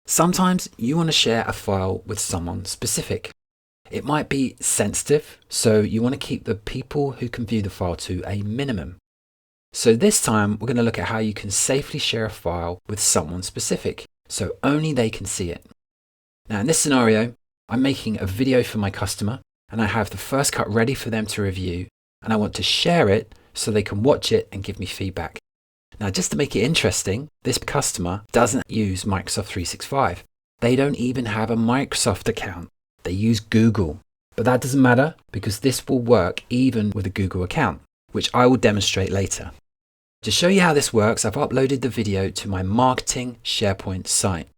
Sometimes you want to share a file with someone specific. It might be sensitive, so you want to keep the people who can view the file to a minimum. So this time we're going to look at how you can safely share a file with someone specific, so only they can see it. Now in this scenario, I'm making a video for my customer and I have the first cut ready for them to review, and I want to share it so they can watch it and give me feedback. Now, just to make it interesting, this customer doesn't use Microsoft 365. They don't even have a Microsoft account. They use Google. But that doesn't matter because this will work even with a Google account, which I will demonstrate later. To show you how this works, I've uploaded the video to my marketing SharePoint site.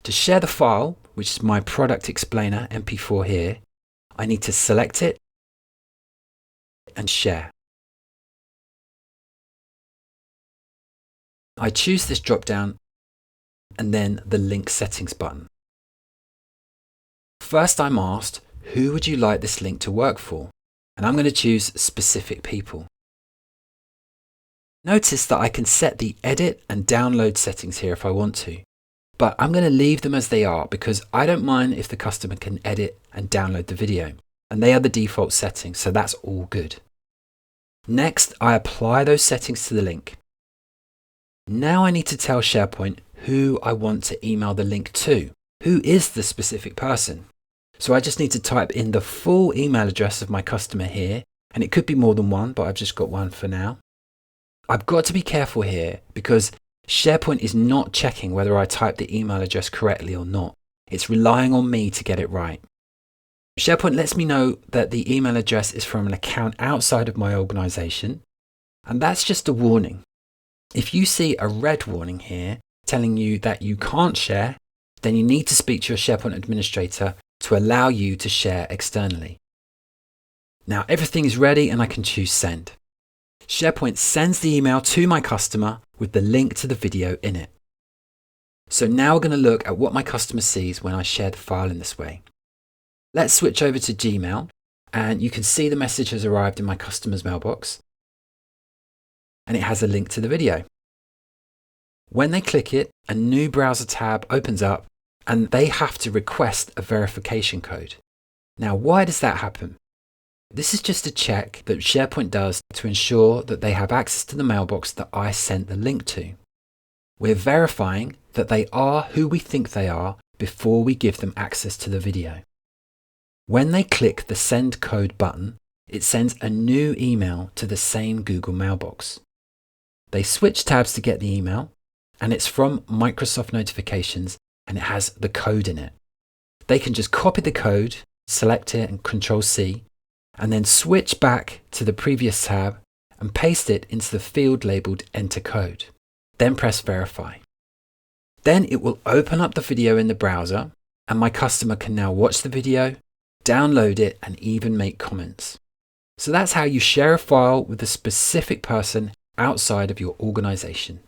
To share the file, which is my product explainer MP4 here, I need to select it and share. I choose this drop down and then the link settings button. First I'm asked, who would you like this link to work for? And I'm going to choose specific people. Notice that I can set the edit and download settings here if I want to, but I'm going to leave them as they are because I don't mind if the customer can edit and download the video, and they are the default settings, so that's all good. Next, I apply those settings to the link. Now I need to tell SharePoint who I want to email the link to. Who is the specific person? So I just need to type in the full email address of my customer here, and it could be more than one, but I've just got one for now. I've got to be careful here because SharePoint is not checking whether I type the email address correctly or not. It's relying on me to get it right. SharePoint lets me know that the email address is from an account outside of my organization, and that's just a warning. If you see a red warning here telling you that you can't share, then you need to speak to your SharePoint administrator to allow you to share externally. Now everything is ready and I can choose send. SharePoint sends the email to my customer with the link to the video in it. So now we're going to look at what my customer sees when I share the file in this way. Let's switch over to Gmail and you can see the message has arrived in my customer's mailbox. And it has a link to the video. When they click it, a new browser tab opens up and they have to request a verification code. Now, why does that happen? This is just a check that SharePoint does to ensure that they have access to the mailbox that I sent the link to. We're verifying that they are who we think they are before we give them access to the video. When they click the send code button, it sends a new email to the same Google mailbox. They switch tabs to get the email, and it's from Microsoft Notifications and it has the code in it. They can just copy the code, select it and Control-C, and then switch back to the previous tab and paste it into the field labeled Enter Code. Then press Verify. Then it will open up the video in the browser and my customer can now watch the video, download it and even make comments. So that's how you share a file with a specific person outside of your organization.